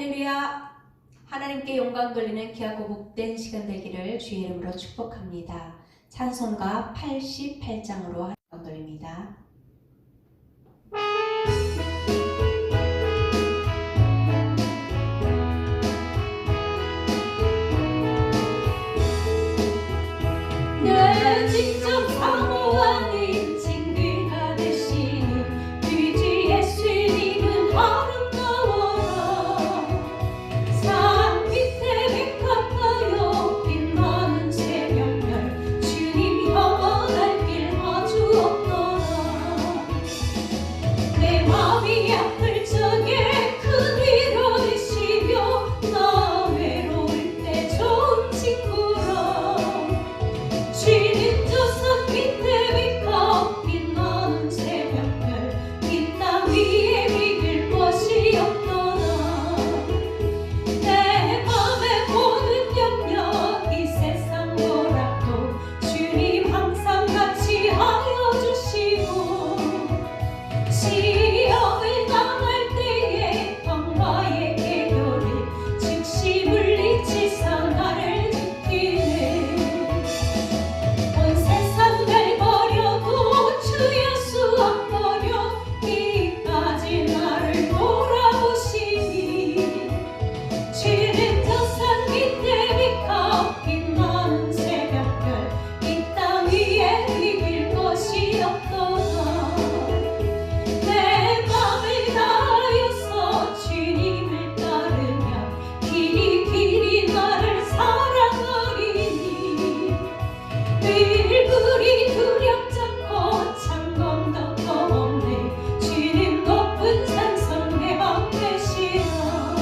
할렐루야. 하나님께 영광 돌리는 귀하고 복된 시간 되기를 주의 이름으로 축복합니다. 찬송가 88장으로 영광 돌립니다. 내 직접 사모하는 친구가 되시는 귀주 예수님은 아름다워라. 산 밑에 백합화요 빛나는 새벽별 주님 영원할 길 아주 없더라. 내 마음이 아플 적에 큰 위로 되시며 나 외로울 때 좋은 친구라. 쉬는 저 산 밑에 백합 빛나는 새벽별 이 땅 위에 비길 것이 없더라. 내 맘의 모든 염려 이 세상 뭐라도 주님 항상 같이 하여 주시고 시험을 당할 때에 광야의 개교를 즉시 물리치사 나를 지키네. 온 세상 날 버려도 주 예수 안 버려 이까지 나를 돌아보시니 주는 저 산 밑에 백합 빛나는 새벽별 이 땅 위에 비길 것이 없도다. 내 맘을 다하여서 주님을 따르면 길이 나를 사랑하리니 일불이 두렵잖고 창검도 없네. 주는 높은 산성 내 방 되시라.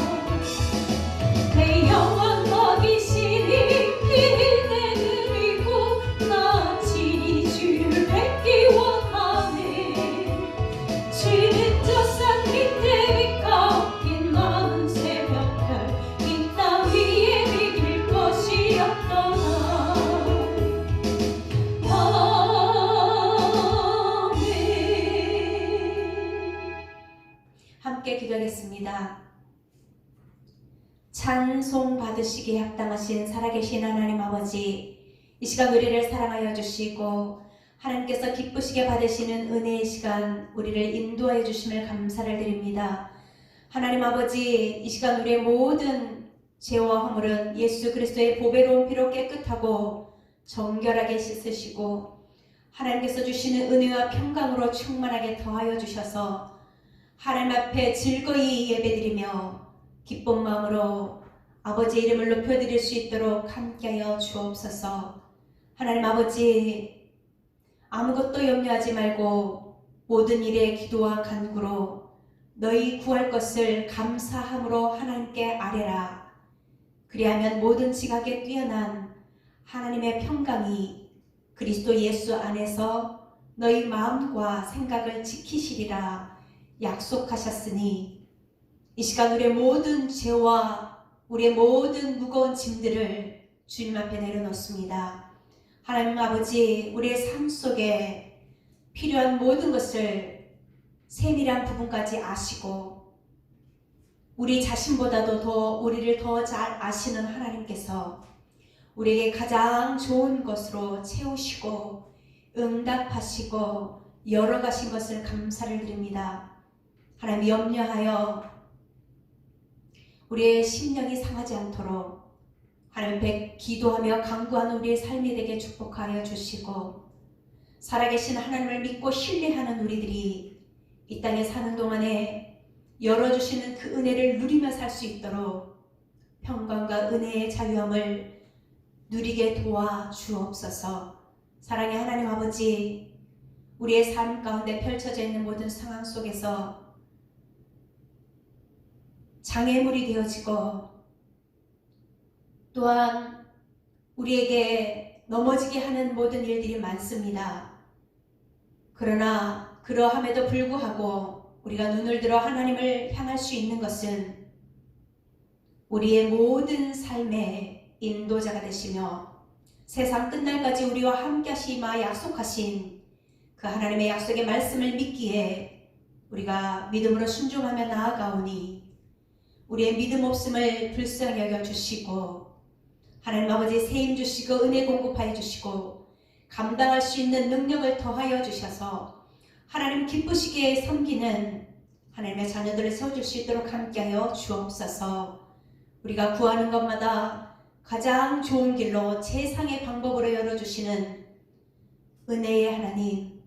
내 영혼 먹이시니 길을 내드리고 나 친히 주를 뵙기 원하네. 주는 저 산 밑에 백합 빛나는 새벽별 이 땅 위에 비길 것이 없더라. 함께 기도하겠습니다. 찬송 받으시기에 합당하신 살아계신 하나님 아버지, 이 시간 우리를 사랑하여 주시고 하나님께서 기쁘시게 받으시는 은혜의 시간 우리를 인도하여 주심을 감사를 드립니다. 하나님 아버지, 이 시간 우리의 모든 죄와 허물은 예수 그리스도의 보배로운 피로 깨끗하고 정결하게 씻으시고 하나님께서 주시는 은혜와 평강으로 충만하게 더하여 주셔서 하나님 앞에 즐거이 예배드리며 기쁜 마음으로 아버지의 이름을 높여드릴 수 있도록 함께하여 주옵소서. 하나님 아버지, 아무것도 염려하지 말고 모든 일에 기도와 간구로 너희 구할 것을 감사함으로 하나님께 아뢰라. 그리하면 모든 지각에 뛰어난 하나님의 평강이 그리스도 예수 안에서 너희 마음과 생각을 지키시리라 약속하셨으니 이 시간 우리의 모든 죄와 우리의 모든 무거운 짐들을 주님 앞에 내려놓습니다. 하나님 아버지, 우리의 삶 속에 필요한 모든 것을 세밀한 부분까지 아시고 우리 자신보다도 더 우리를 더 잘 아시는 하나님께서 우리에게 가장 좋은 것으로 채우시고 응답하시고 열어가신 것을 감사를 드립니다. 하나님 염려하여 우리의 심령이 상하지 않도록 하나님 앞에 기도하며 간구하는 우리의 삶이 되게 축복하여 주시고 살아계신 하나님을 믿고 신뢰하는 우리들이 이 땅에 사는 동안에 열어주시는 그 은혜를 누리며 살 수 있도록 평강과 은혜의 자유함을 누리게 도와 주옵소서. 사랑의 하나님 아버지, 우리의 삶 가운데 펼쳐져 있는 모든 상황 속에서 장애물이 되어지고 또한 우리에게 넘어지게 하는 모든 일들이 많습니다. 그러나 그러함에도 불구하고 우리가 눈을 들어 하나님을 향할 수 있는 것은 우리의 모든 삶의 인도자가 되시며 세상 끝날까지 우리와 함께 하시마 약속하신 그 하나님의 약속의 말씀을 믿기에 우리가 믿음으로 순종하며 나아가오니 우리의 믿음 없음을 불쌍히 여겨주시고 하나님 아버지 세임 주시고 은혜 공급하여 주시고 감당할 수 있는 능력을 더하여 주셔서 하나님 기쁘시게 섬기는 하나님의 자녀들을 세워줄 수 있도록 함께하여 주옵소서. 우리가 구하는 것마다 가장 좋은 길로 최상의 방법으로 열어주시는 은혜의 하나님,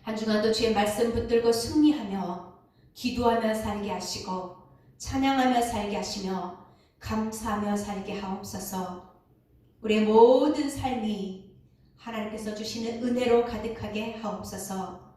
한 주간도 주의 말씀 붙들고 승리하며 기도하며 살게 하시고 찬양하며 살게 하시며 감사하며 살게 하옵소서. 우리의 모든 삶이 하나님께서 주시는 은혜로 가득하게 하옵소서.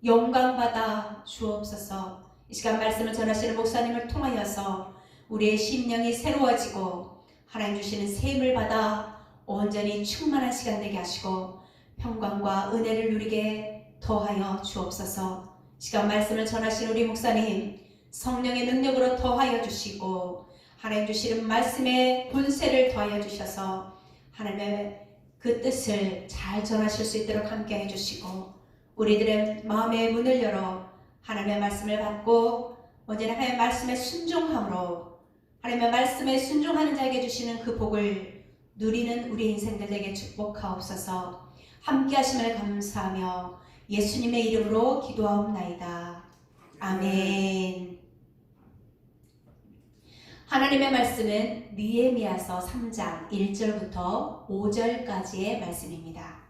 영광받아 주옵소서. 이 시간 말씀을 전하시는 목사님을 통하여서 우리의 심령이 새로워지고 하나님 주시는 셈을 받아 온전히 충만한 시간 되게 하시고 평강과 은혜를 누리게 더하여 주옵소서. 시간 말씀을 전하시는 우리 목사님 성령의 능력으로 더하여 주시고 하나님 주시는 말씀의 본세를 더하여 주셔서 하나님의 그 뜻을 잘 전하실 수 있도록 함께 해주시고 우리들의 마음의 문을 열어 하나님의 말씀을 받고 언제나 하나님의 말씀에 순종함으로 하나님의 말씀에 순종하는 자에게 주시는 그 복을 누리는 우리 인생들 되게 축복하옵소서. 함께 하심을 감사하며 예수님의 이름으로 기도하옵나이다. 아멘. 하나님의 말씀은 느헤미야서 3장 1절부터 5절까지의 말씀입니다.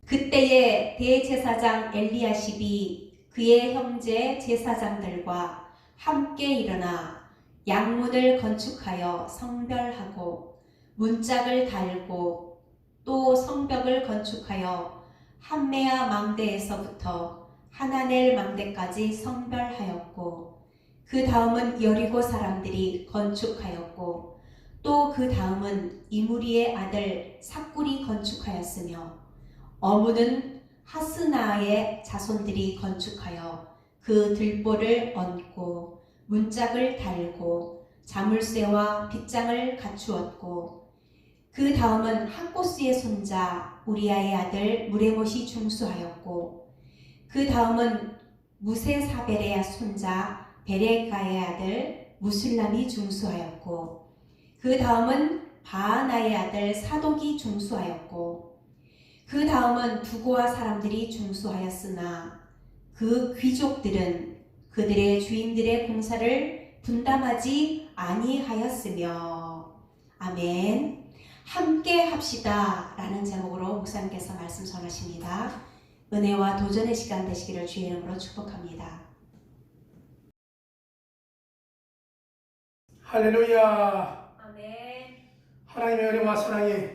그때에 대제사장 엘리야십이 그의 형제 제사장들과 함께 일어나 양문을 건축하여 성별하고 문짝을 달고 또 성벽을 건축하여 함메아 망대에서부터 하나넬 망대까지 성별하였고 그 다음은 여리고 사람들이 건축하였고 또 그 다음은 이무리의 아들 삭굴이 건축하였으며 어무는 하스나의 자손들이 건축하여 그 들보를 얹고 문짝을 달고 자물쇠와 빗장을 갖추었고 그 다음은 학보스의 손자 우리아의 아들 무레못이 중수하였고 그 다음은 무세사벨의 손자 베레가의 아들 무술람이 중수하였고 그 다음은 바하나의 아들 사독이 중수하였고 그 다음은 두고와 사람들이 중수하였으나 그 귀족들은 그들의 주인들의 공사를 분담하지 아니하였으며 아멘. 함께 합시다 라는 제목으로 목사님께서 말씀 전하십니다. 은혜와 도전의 시간 되시기를 주의 이름으로 축복합니다. 할렐루야. 아멘. 하나님의 은혜와 사랑이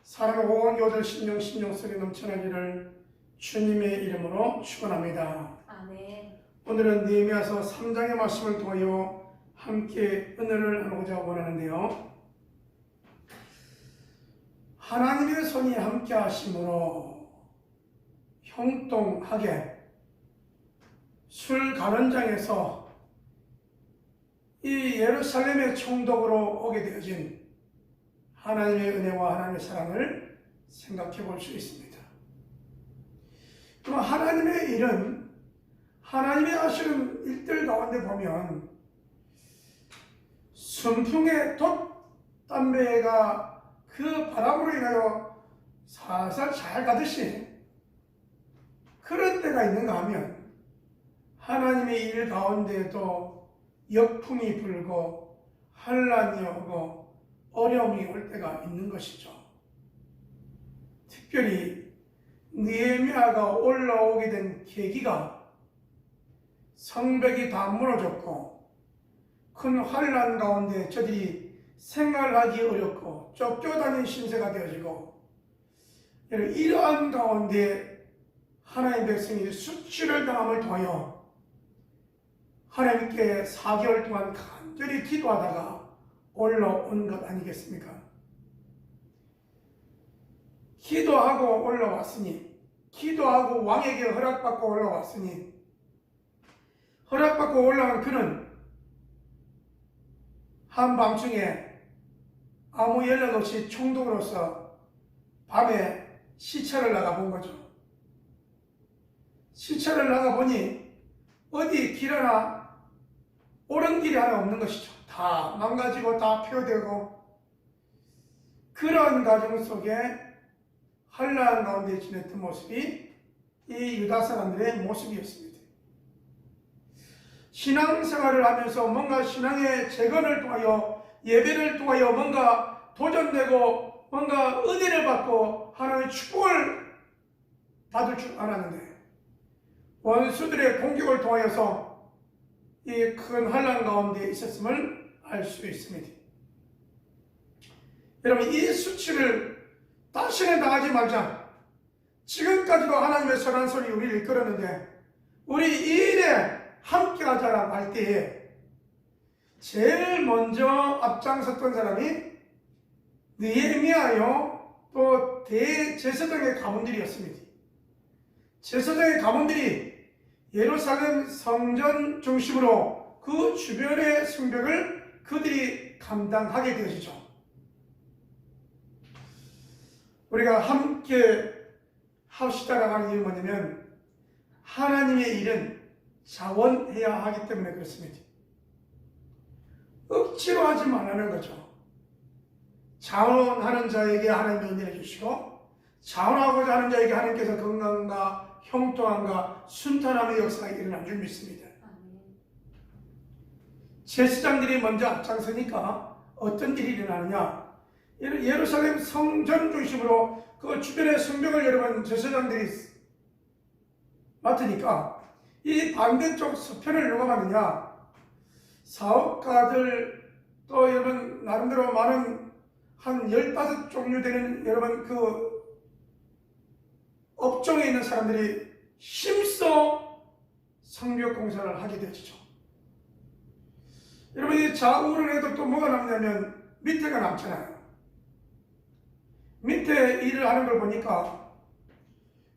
사랑 온 교들 심령 속에 넘쳐나기를 주님의 이름으로 축원합니다. 아멘. 오늘은 느헤미야서 3장의 말씀을 통하여 함께 은혜를 나누고자 원하는데요. 하나님의 손이 함께 하심으로 형통하게 술 가는장에서 이 예루살렘의 총독으로 오게 되어진 하나님의 은혜와 하나님의 사랑을 생각해 볼 수 있습니다. 그럼 하나님의 일은 하나님의 하시는 일들 가운데 보면 순풍의 돛담배가 그 바람으로 인하여 살살 잘 가듯이 그런 때가 있는가 하면 하나님의 일 가운데에도 역풍이 불고 환란이 오고 어려움이 올 때가 있는 것이죠. 특별히 느헤미야가 올라오게 된 계기가 성벽이 다 무너졌고 큰 환란 가운데 저들이 생활하기 어렵고 쫓겨다니는 신세가 되어지고 이러한 가운데 하나님의 백성이 수치를 당함을 통하여 하나님께 4개월 동안 간절히 기도하다가 올라온 것 아니겠습니까? 기도하고 올라왔으니, 기도하고 왕에게 허락받고 올라왔으니, 허락받고 올라온 그는 한밤중에 아무 연락 없이 총독으로서 밤에 시찰을 나가본 거죠. 시찰을 나가보니 어디 길 하나 옳은 길이 하나 없는 것이죠. 다 망가지고 다 폐허되고 그런 과정 속에 한란 가운데 지냈던 모습이 이 유다 사람들의 모습이었습니다. 신앙생활을 하면서 뭔가 신앙의 재건을 통하여 예배를 통하여 뭔가 도전되고 뭔가 은혜를 받고 하나님의 축복을 받을 줄 알았는데 원수들의 공격을 통하여서 이 큰 환난 가운데 있었음을 알 수 있습니다. 여러분, 이 수치를 다시는 당하지 말자. 지금까지도 하나님의 선한 손이 우리를 이끌었는데 우리 이 일에 함께 하자라고 할 때에 제일 먼저 앞장섰던 사람이 느헤미야요 또 대제사장의 가문들이었습니다. 제사장의 가문들이 예루살렘 성전 중심으로 그 주변의 성벽을 그들이 감당하게 되어지죠. 우리가 함께 합시다라고 하는 이유는 뭐냐면 하나님의 일은 자원해야 하기 때문에 그렇습니다. 억지로 하지 말라는 거죠. 자원하는 자에게 하나님이 은혜를 주시고 자원하고자 하는 자에게 하나님께서 건강과 형통함과 순탄함의 역사가 일어난 줄 믿습니다. 제사장들이 먼저 앞장서니까 어떤 일이 일어나느냐, 예루살렘 성전 중심으로 그 주변의 성벽을 여러분 제사장들이 맡으니까 이 반대쪽 서편을 누가 맡느냐, 사업가들 또 여러분 나름대로 많은 한 15종류 되는 여러분 그 업종에 있는 사람들이 힘써 성벽 공사를 하게 되죠. 여러분 이 좌우를 해도 또 뭐가 남냐면 밑에가 남잖아요. 밑에 일을 하는 걸 보니까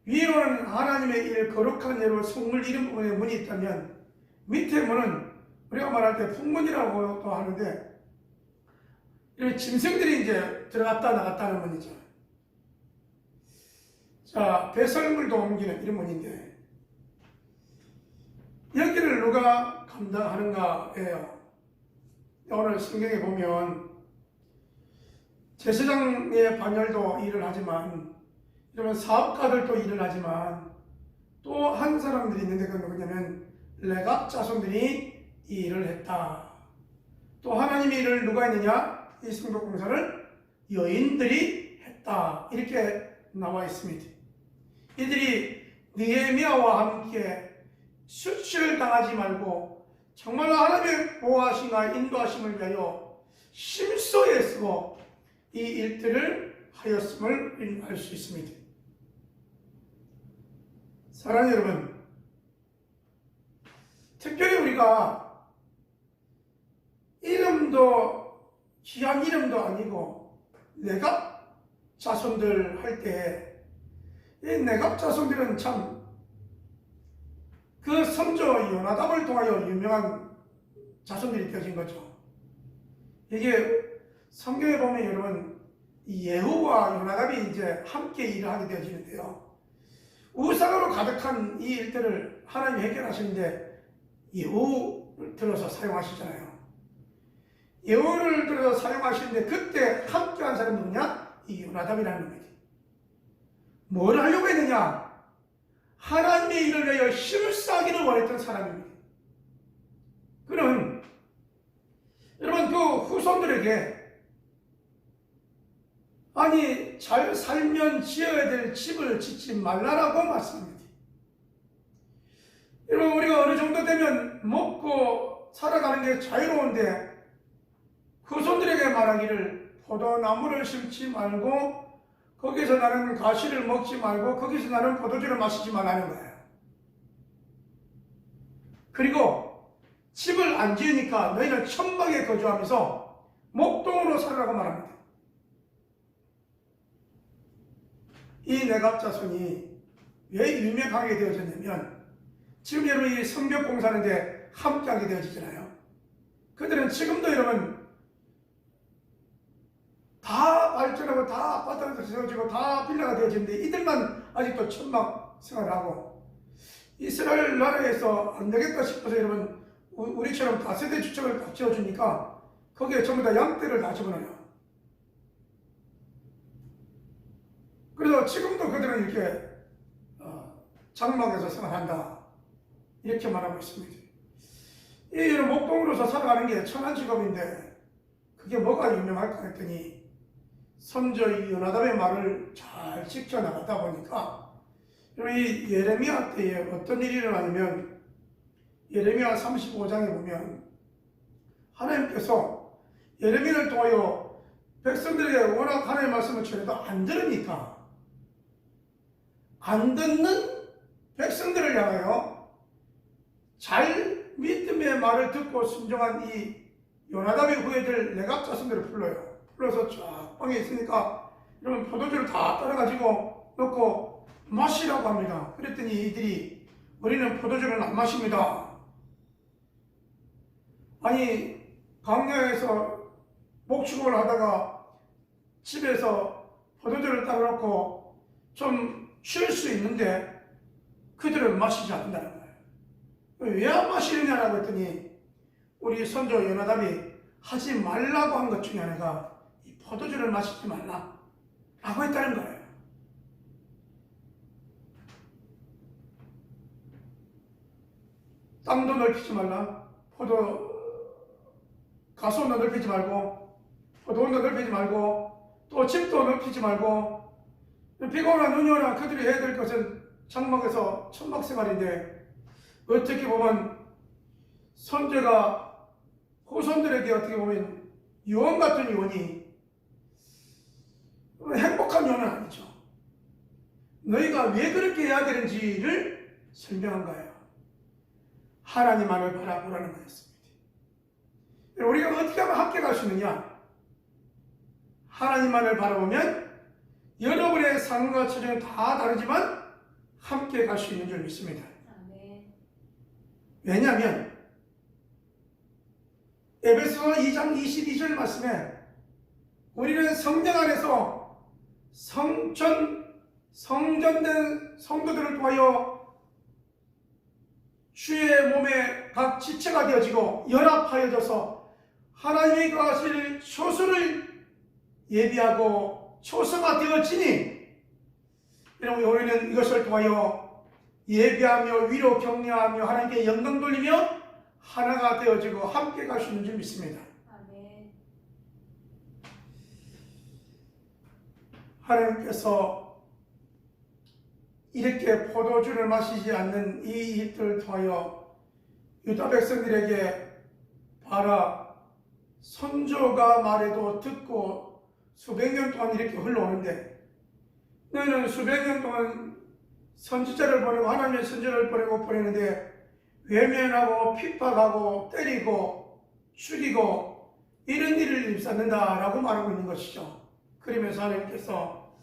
위로는 하나님의 일, 거룩한 예로 성물 이름 부분에 문이 있다면 밑에 문은 우리가 말할 때 풍문이라고 하는데 이런 짐승들이 이제 들어갔다 나갔다 하는 문이죠. 자, 배설물도 옮기는 이런 문인데 여기를 누가 감당하는가예요. 오늘 성경에 보면 제사장의 반열도 일을 하지만 이런 사업가들도 일을 하지만 또 한 사람들이 있는데 그건 누구냐면 레갑 자손들이 이 일을 했다. 또 하나님의 일을 누가 했느냐? 이 성벽 공사를 여인들이 했다. 이렇게 나와 있습니다. 이들이 느헤미야와 함께 수치를 당하지 말고 정말로 하나님의 보호하심과 인도하심을 위하여 힘써 애쓰고 이 일들을 하였음을 알 수 있습니다. 사랑하는 여러분, 특별히 우리가 이름도 귀한 이름도 아니고 내갑 자손들 할 때 이 내갑 자손들은 참 그 선조 요나답을 통하여 유명한 자손들이 되어진 거죠. 이게 성경에 보면 여러분 예후와 요나답이 이제 함께 일을 하게 되어지는데요. 우상으로 가득한 이 일들을 하나님이 해결하시는데 예후를 들어서 사용하시잖아요. 예후를 들어서 사용하시는데 그때 함께한 사람이 누구냐? 이 요나답이라는 겁니다. 뭘 하려고 했느냐? 하나님의 일을 위하여 힘쓰기를 원했던 사람입니다. 그는 여러분 그 후손들에게 아니 잘 살면 지어야 될 집을 짓지 말라라고 말씀합니다. 여러분 우리가 어느 정도 되면 먹고 살아가는 게 자유로운데 후손들에게 말하기를 포도나무를 심지 말고 거기서 나는 가시를 먹지 말고 거기서 나는 포도주를 마시지 말라는 거예요. 그리고 집을 안 지으니까 너희는 천막에 거주하면서 목동으로 살아라고 말합니다. 이 내갑 자손이 왜 유명하게 되어졌냐면 지금 여러분 이 성벽 공사하는데 함께하게 되어지잖아요. 그들은 지금도 여러분 다 발전하고 다 아파트가 세워지고 다 빌라가 되어지는데 이들만 아직도 천막 생활하고 이스라엘 나라에서 안 되겠다 싶어서 여러분 우리처럼 다세대 주택을 딱 지어주니까 거기에 전부 다 양떼를 다 집어넣어요. 그래서 지금도 그들은 이렇게 장막에서 생활한다 이렇게 말하고 있습니다. 이런 목동으로서 살아가는 게 천한 직업인데 그게 뭐가 유명할까 했더니 선조 요나답의 말을 잘 지켜나가다 보니까 이 예레미야 때에 어떤 일이 일어나냐면 예레미야 35장에 보면 하나님께서 예레미야를 통하여 백성들에게 워낙 하나님의 말씀을 전해도 안 들으니까 안 듣는 백성들을 향하여 잘 믿음의 말을 듣고 순종한 이 요나답의 후예들 레갑 자손들을 불러요. 불러서 쫙 방에 있으니까 이러면 포도주를 다 따라가지고 넣고 마시라고 합니다. 그랬더니 이들이 우리는 포도주를 안 마십니다. 아니 광야에서 목축을 하다가 집에서 포도주를 따라놓고 좀 쉴 수 있는데 그들은 마시지 않는다는 거예요. 왜 안 마시느냐라고 했더니 우리 선조 요나답이 하지 말라고 한 것 중에 하나가 이 포도주를 마시지 말라 라고 했다는 거예요. 땅도 넓히지 말라, 가소도 넓히지 말고, 포도원도 넓히지 말고, 또 집도 넓히지 말고, 비가 오나 눈이 오나 그들이 해야 될 것은 장막에서 천막 생활인데 어떻게 보면 선제가 후손들에게 어떻게 보면 유언 같은 유언이 행복한 유언은 아니죠. 너희가 왜 그렇게 해야 되는지를 설명한 거예요. 하나님만을 바라보라는 거였습니다. 우리가 어떻게 하면 함께 갈 수 있느냐? 하나님만을 바라보면 여러분의 삶과 처지는 다 다르지만 함께 갈 수 있는 줄 믿습니다. 왜냐하면 에베소서 2장 22절 말씀에 우리는 성령 안에서 성전된 성도들을 통하여 주의 몸의 각 지체가 되어지고 연합하여져서 하나님이 거하실 초소를 예비하고 초소가 되어지니 여러분 우리는 이것을 통하여 예비하며 위로 격려하며 하나님께 영광 돌리며 하나가 되어지고 함께 갈 수 있는 줄 믿습니다. 아멘. 하나님께서 이렇게 포도주를 마시지 않는 이 일들을 통하여 유다 백성들에게 봐라, 선조가 말해도 듣고 수백 년 동안 이렇게 흘러오는데 너희는 수백 년 동안 선지자를 보내고 하나님의 선지자를 보내는데 외면하고 핍박하고 때리고 죽이고 이런 일을 일삼는다라고 말하고 있는 것이죠. 그러면서 하나님께서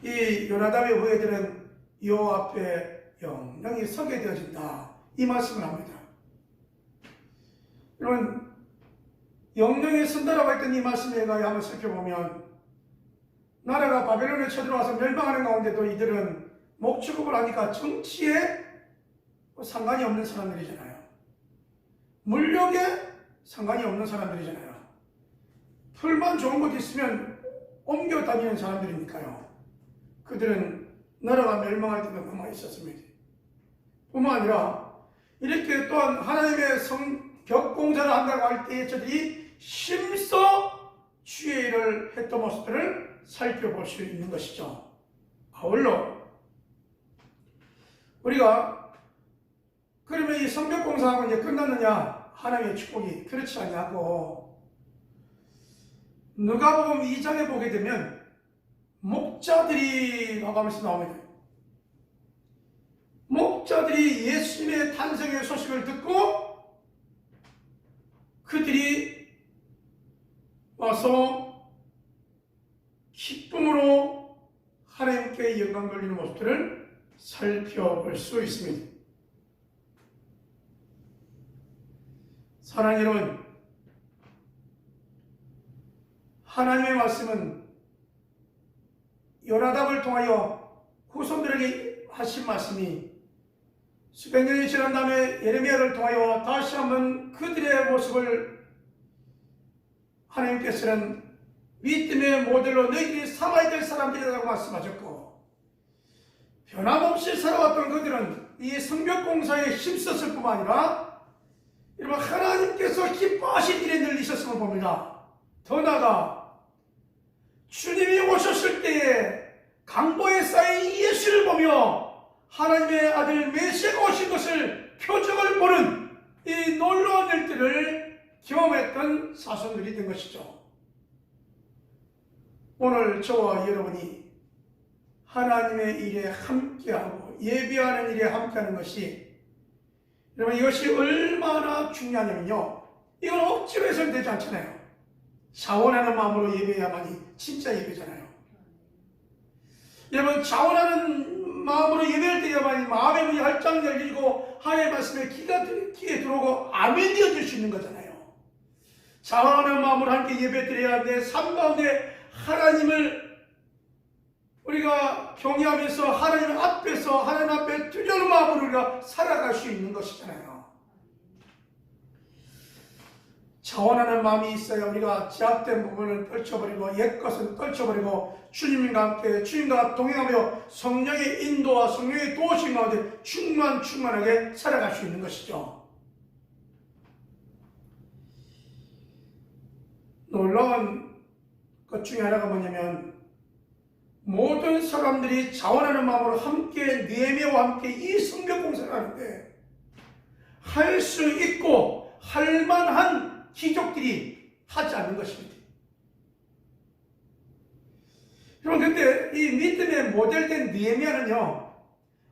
이 요나답의 후예들은 여호와 앞에 영영히 서게 되어진다 이 말씀을 합니다. 여러분 영영히 선다라고 했던 이 말씀에 가야 한번 살펴보면 나라가 바벨론에 쳐들어와서 멸망하는 가운데도 이들은 목축업을 하니까 정치에 상관이 없는 사람들이잖아요. 물력에 상관이 없는 사람들이잖아요. 풀만 좋은 곳 있으면 옮겨 다니는 사람들이니까요. 그들은 나라가 멸망할 때도 남아 있었습니다. 뿐만 아니라 이렇게 또한 하나님의 격공자를 한다고 할 때에 저들이 심써 주의 일을 했던 모습들을 살펴볼 수 있는 것이죠. 아울러 우리가 그러면 이 성벽공사하고 이제 끝났느냐? 하나님의 축복이 그렇지 않냐고 누가복음 2장에 보게 되면 목자들이 라고 하면서 나옵니다. 목자들이 예수님의 탄생의 소식을 듣고 그들이 와서 기쁨으로 하나님께 영광 돌리는 모습들을 살펴볼 수 있습니다. 사랑하는 여러분, 하나님의 말씀은 요나답을 통하여 후손들에게 하신 말씀이 수백 년이 지난 다음에 예레미야를 통하여 다시 한번 그들의 모습을 하나님께서는 믿음의 모델로 너희들이 살아야 될 사람들이라고 말씀하셨고, 변함없이 살아왔던 그들은 이 성벽공사에 힘썼을 뿐만 아니라 여러분 하나님께서 기뻐하신 일에 늘 있었음을 봅니다. 더 나아가 주님이 오셨을 때에 강보에 쌓인 예수를 보며 하나님의 아들 메시아가 오신 것을 표적을 보는 이 놀라운 일들을 경험했던 사람들이 된 것이죠. 오늘 저와 여러분이 하나님의 일에 함께하고 예비하는 일에 함께하는 것이, 여러분 이것이 얼마나 중요하냐면요, 이건 억지로 해서는 되지 않잖아요. 자원하는 마음으로 예배해야만이 진짜 예배잖아요. 여러분 자원하는 마음으로 예배할 때야만이 마음의 문이 활짝 열리고 하나님의 말씀에 귀에 들어오고 아멘이 되어질 수 있는 거잖아요. 자원하는 마음으로 함께 예배 드려야 하는데, 삶 가운데 하나님을 우리가 경외하면서 하나님 앞에서 하나님 앞에 두려운 마음으로 우리가 살아갈 수 있는 것이잖아요. 자원하는 마음이 있어야 우리가 제약된 부분을 떨쳐버리고 옛 것은 떨쳐버리고 주님과 함께 주님과 동행하며 성령의 인도와 성령의 도우심 가운데 충만하게 살아갈 수 있는 것이죠. 놀라운 것 중에 하나가 뭐냐면, 모든 사람들이 자원하는 마음으로 함께 느헤미야와 함께 이 성벽 공사를 하는데 할 수 있고 할 만한 기적들이 하지 않는 것입니다. 여러분, 근데 이 믿음의 모델된 느헤미야는요,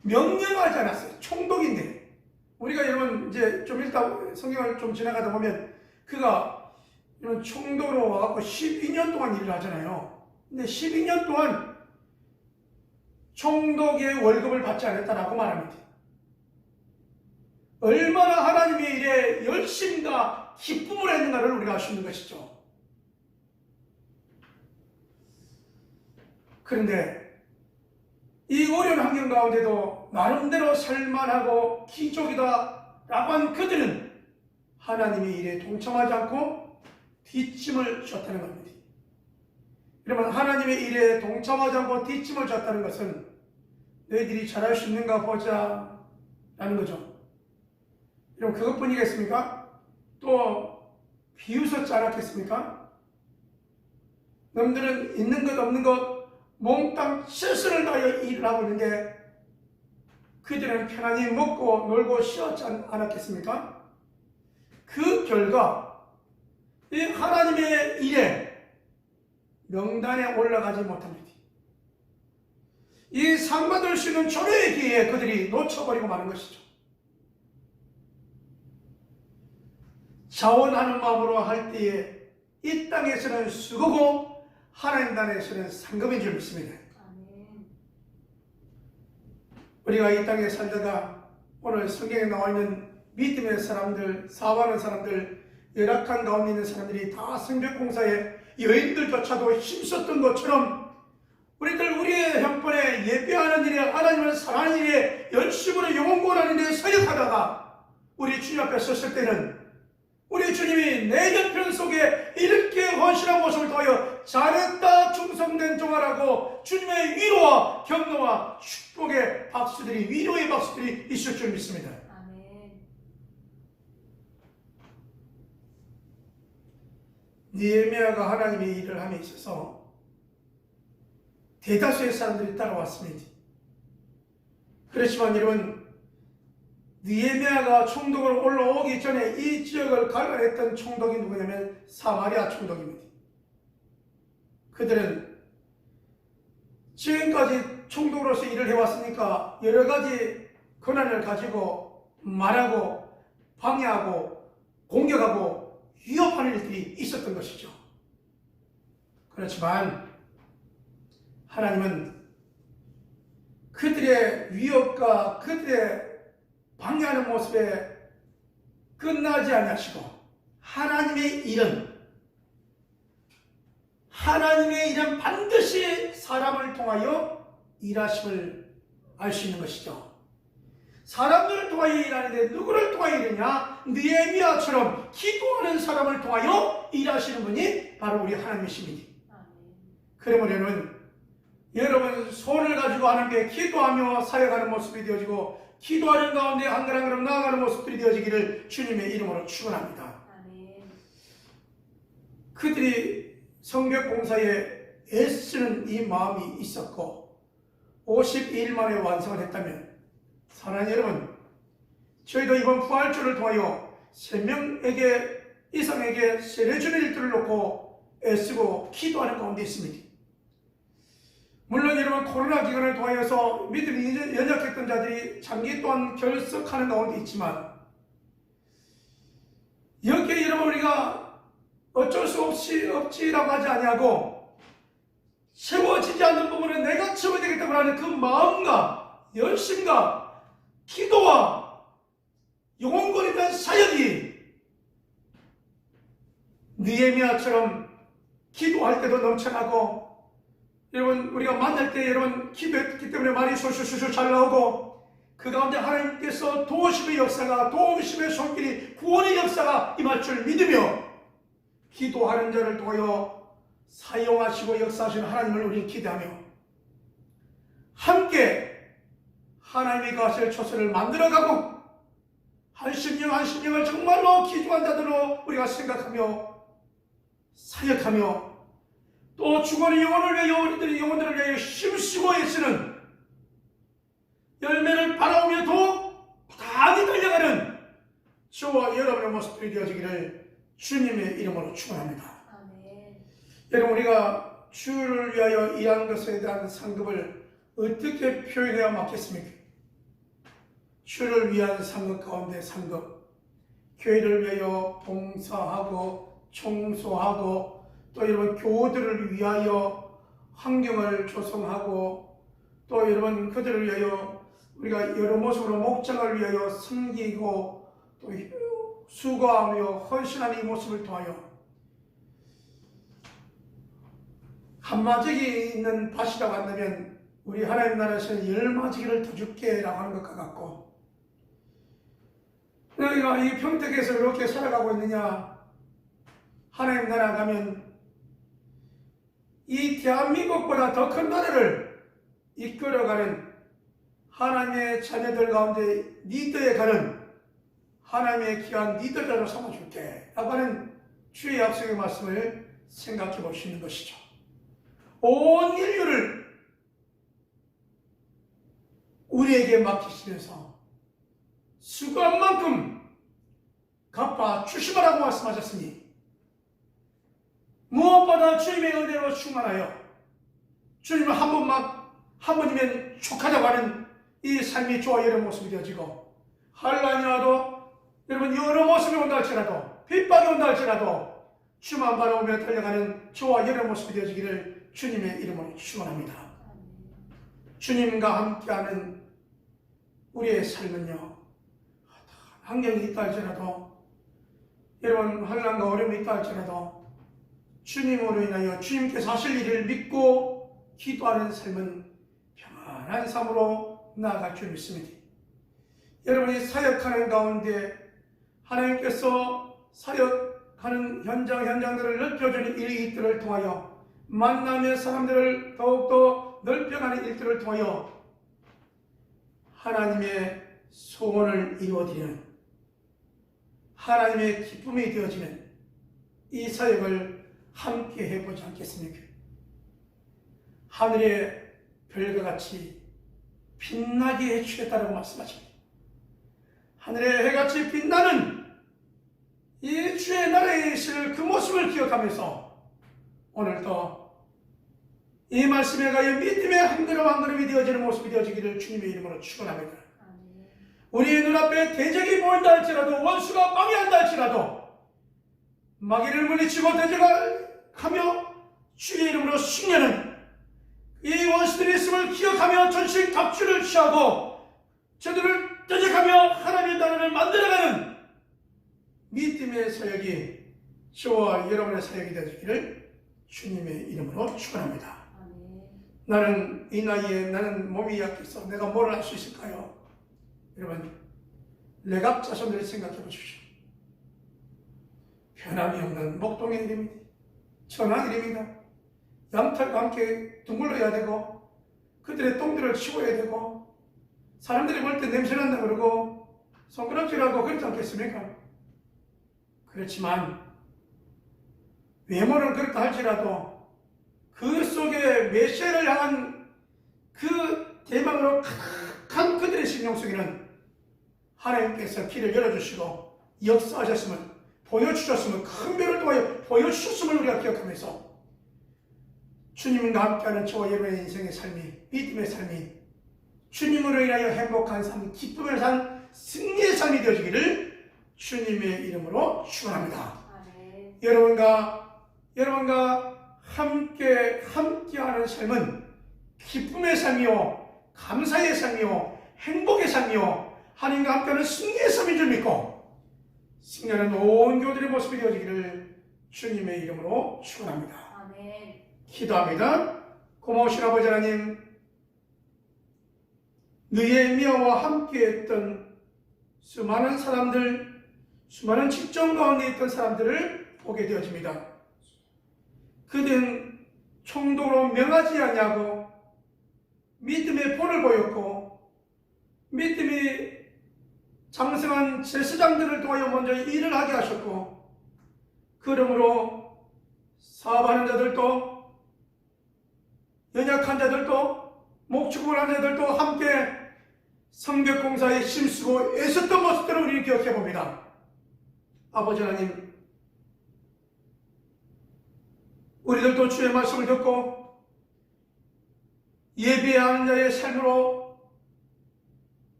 명령하지 않았어요. 총독인데, 우리가 여러분 이제 좀 읽다 성경을 좀 지나가다 보면 그가 이런 총독으로 와갖고 12년 동안 일을 하잖아요. 근데 12년 동안 총독의 월급을 받지 않았다라고 말합니다. 얼마나 하나님의 일에 열심과 기쁨을 했는가를 우리가 알 수 있는 것이죠. 그런데 이 어려운 환경 가운데도 나름대로 살만하고 기적이다 라고 한 그들은 하나님의 일에 동참하지 않고 뒷짐을 졌다는 겁니다. 여러분, 하나님의 일에 동참하지 않고 뒷짐을 졌다는 것은 너희들이 잘할 수 있는가 보자 라는 거죠. 여러분, 그것뿐이겠습니까? 또 비웃었지 않았겠습니까? 너희들은 있는 것 없는 것 몽땅 실수를 다하여 일을 하고 있는데 그들은 편안히 먹고 놀고 쉬었지 않았겠습니까? 그 결과 이 하나님의 일에 명단에 올라가지 못합니다. 이 상 받을 수 있는 조례의 기회에 그들이 놓쳐버리고 마는 것이죠. 자원하는 마음으로 할 때에 이 땅에서는 수고고 하나님 나라에서는 상급인 줄 믿습니다. 우리가 이 땅에 살다가 오늘 성경에 나와 있는 믿음의 사람들, 사업하는 사람들, 열악한 가운데 있는 사람들이 다 성벽공사에 여인들조차도 힘썼던 것처럼 우리들 우리의 형편에 예배하는 일에 하나님을 사랑하는 일에 열심으로 영혼구원하는 일에 서역하다가 우리 주님 앞에 섰을 때는 우리 주님이 내 형편 속에 이렇게 헌신한 모습을 보여 잘했다 충성된 종아라고 주님의 위로와 격려와 축복의 박수들이, 위로의 박수들이 있을 줄 믿습니다. 느헤미야가 하나님의 일을 함에 있어서 대다수의 사람들이 따라왔습니다. 그렇지만 여러분, 느헤미야가 총독으로 올라오기 전에 이 지역을 갈라냈던 총독이 누구냐면 사마리아 총독입니다. 그들은 지금까지 총독으로서 일을 해왔으니까 여러 가지 권한을 가지고 말하고 방해하고 공격하고 위협하는 일들이 있었던 것이죠. 그렇지만 하나님은 그들의 위협과 그들의 방해하는 모습에 끝나지 아니하시고 하나님의 일은 반드시 사람을 통하여 일하심을 알 수 있는 것이죠. 사람들을 통하여 일하는데 누구를 통하여 일하냐? 느헤미야처럼 기도하는 사람을 통하여 일하시는 분이 바로 우리 하나님이십니다. 그러면 여러분 손을 가지고 하나님께 기도하며 사역하는 모습이 되어지고 기도하는 가운데 한 걸음 한 걸음 나아가는 모습들이 되어지기를 주님의 이름으로 축원합니다. 그들이 성벽 공사에 애쓰는 이 마음이 있었고 52일 만에 완성을 했다면 사랑하는 여러분, 저희도 이번 부활주를 통하여 3명에게 이상에게 세례주는 일들을 놓고 애쓰고 기도하는 가운데 있습니다. 물론 여러분 코로나 기간을 통하여서 믿음이 연약했던 자들이 장기 동안 결석하는 가운데 있지만 여기에 여러분 우리가 어쩔 수 없이 없지라고 하지 아니하고 채워지지 않는 부분은 내가 채워야 되겠다고 하는 그 마음과 열심과 기도와 영혼권에 대한 사역이 느헤미야처럼 기도할 때도 넘쳐나고 여러분 우리가 만날 때 여러분 기도했기 때문에 말이 술술술술 잘 나오고 그 가운데 하나님께서 도우심의 역사가 도우심의 손길이 구원의 역사가 임할 줄 믿으며 기도하는 자를 통하여 사용하시고 역사하시는 하나님을 우리는 기대하며 함께 하나님의 거하실 초소를 만들어가고 한 심령을 정말로 기도한 자들로 우리가 생각하며 사역하며 또 죽어는 영혼을 위하여 우리들의 영혼들을 위하여 힘쓰고 애쓰는 열매를 바라오며 더욱 부단히 달려가는 저와 여러분의 모습들이 되어지기를 주님의 이름으로 축원합니다. 여러분 우리가 주를 위하여 일한 것에 대한 상급을 어떻게 표현해야 맞겠습니까? 주를 위한 상급 가운데 상급, 교회를 위하여 봉사하고 청소하고 또 여러분 교우들을 위하여 환경을 조성하고 또 여러분 그들을 위하여 우리가 여러 모습으로 목장을 위하여 섬기고 또 수고하며 헌신하는 이 모습을 통하여 한마디기 있는 밭이라고 한다면 우리 하나님 나라에서는 10마디기를 더 줄게 라고 하는 것과 같고 너희가 이 평택에서 이렇게 살아가고 있느냐 하나님 나라 가면 이 대한민국보다 더 큰 나라를 이끌어가는 하나님의 자녀들 가운데 리더에 가는 하나님의 귀한 리더자로 삼아줄게 라고 하는 주의 약속의 말씀을 생각해 볼 수 있는 것이죠. 온 인류를 우리에게 맡기시면서 수고한 만큼 갚아 주시라고 말씀하셨으니 무엇보다 주님의 은혜로 충만하여 주님을 한 번이면 족하자고 하는 이 삶이 저와 여러분 모습이 되어지고 환난이 와도 여러분 여러 모습이 온다 할지라도 핍박이 온다 할지라도 주만 바라보며 달려가는 저와 여러분 모습이 되어지기를 주님의 이름으로 축원합니다. 주님과 함께하는 우리의 삶은요 환경이 있다 할지라도 여러분 환난과 어려움이 있다 할지라도 주님으로 인하여 주님께서 하실 일을 믿고 기도하는 삶은 평안한 삶으로 나아갈 줄 믿습니다. 여러분이 사역하는 가운데 하나님께서 사역하는 현장들을 넓혀주는 일들을 통하여 만남의 사람들을 더욱더 넓혀가는 일들을 통하여 하나님의 소원을 이루어드리는 하나님의 기쁨이 되어지는 이 사역을 함께 해보지 않겠습니까? 하늘의 별과 같이 빛나게 해주겠다고 말씀하십니다. 하늘의 해같이 빛나는 이 주의 나라에 있을 그 모습을 기억하면서 오늘도 이 말씀에 가여 믿음의 한 걸음 한 걸음이 되어지는 모습이 되어지기를 주님의 이름으로 축원합니다. 우리의 눈앞에 대적이 보인다 할지라도 원수가 망해한다 할지라도 마귀를 물리치고 대적하며 주의 이름으로 승리하는 이 원수들의 있음을 기억하며 전신 갑주를 취하고 저들을 대적하며 하나님의 나라를 만들어가는 믿음의 사역이 저와 여러분의 사역이 되기를 주님의 이름으로 축원합니다. 나는 이 나이에 나는 몸이 약해서 내가 뭘 할 수 있을까요? 여러분, 레갑 자손들을 생각해 보십시오. 변함이 없는 목동의 일입니다. 천한 일입니다. 양털과 함께 둥글러야 되고 그들의 똥들을 치워야 되고 사람들이 볼 때 냄새난다 그러고 손가락질하고 그렇지 않겠습니까? 그렇지만 외모는 그렇다 할지라도 그 속에 메시아를 향한 그 대망으로 가득한 그들의 심령 속에는 하나님께서 길을 열어주시고 역사하셨음을 보여주셨음을 큰 별을 통하여 보여주셨음을 우리가 기억하면서 주님과 함께하는 저와 여러분의 인생의 삶이 믿음의 삶이 주님으로 인하여 행복한 삶, 기쁨의 삶, 승리의 삶이 되어지기를 주님의 이름으로 축원합니다. 아멘. 여러분과 함께하는 삶은 기쁨의 삶이요, 감사의 삶이요, 행복의 삶이요, 하나님과 함께하는 승리의 삶인 줄 믿고 승리하는 온 교들의 모습이 되어지기를 주님의 이름으로 축원합니다. 아멘. 기도합니다. 고마우신 아버지 하나님, 느헤미야와 함께했던 수많은 사람들, 수많은 직종 가운데 있던 사람들을 보게 되어집니다. 그들은 총독으로 명하지 아니하고 믿음의 본을 보였고 믿음이 장성한 제사장들을 통하여 먼저 일을 하게 하셨고 그러므로 사업하는 자들도 연약한 자들도 목축을 하는 자들도 함께 성벽공사에 힘쓰고 애썼던 모습들을 우리는 기억해 봅니다. 아버지 하나님, 우리들도 주의 말씀을 듣고 예배하는 자의 삶으로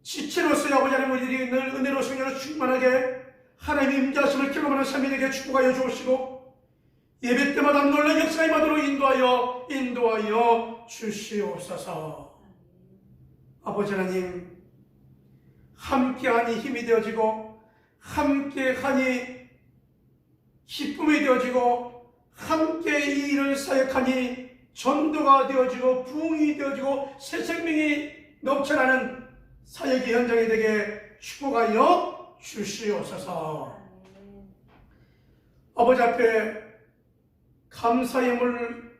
지체로서의 아버지 하나님, 우리들이 늘 은혜로 성령으로 충만하게 하나님의 임재하심을 경험하는 삶이 되게 축복하여 주시고 예배 때마다 놀라운 역사가 임하도록 인도하여 주시옵소서. 아버지 하나님, 함께하니 힘이 되어지고 함께하니 기쁨이 되어지고 함께 이 일을 사역하니 전도가 되어지고 부흥이 되어지고 새 생명이 넘쳐나는 사역의 현장이 되게 축복하여 주시옵소서. 아버지 앞에 감사 예물,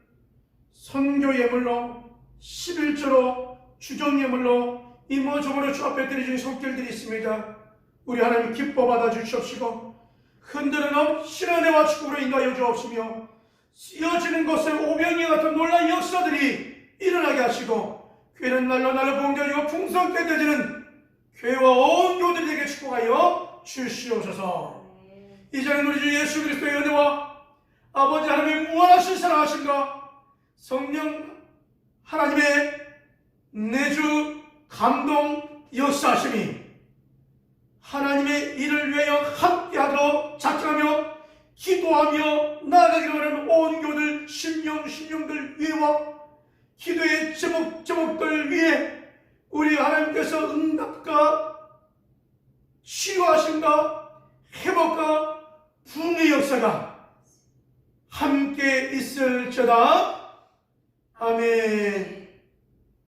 선교 예물로 11조로 주정 예물로 이모저모로 주 앞에 드리는 손길들이 있습니다. 우리 하나님 기뻐 받아 주시옵시고 흔들어 넘치는 은혜와 축복으로 인도하여 주옵시며 쓰여지는 곳에 오병이와 같은 놀라운 역사들이 일어나게 하시고 교회는 날로 부흥되어지고 풍성케 되어지는 교회와 온 교들에게 축복하여 주시옵소서. 이제는 우리 주 예수 그리스도의 은혜와 아버지 하나님의 무한하신 사랑하심과 성령 하나님의 내주 감동 역사하심이 하나님의 일을 위하여 함께하도록 작정하며 기도하며 나아가기를 원하는 온 교들 심령들 위에와 기도의 제목들 위에 우리 하나님께서 응답과 치유하심과 회복과 부흥의 역사가 함께 있을지어다. 아멘.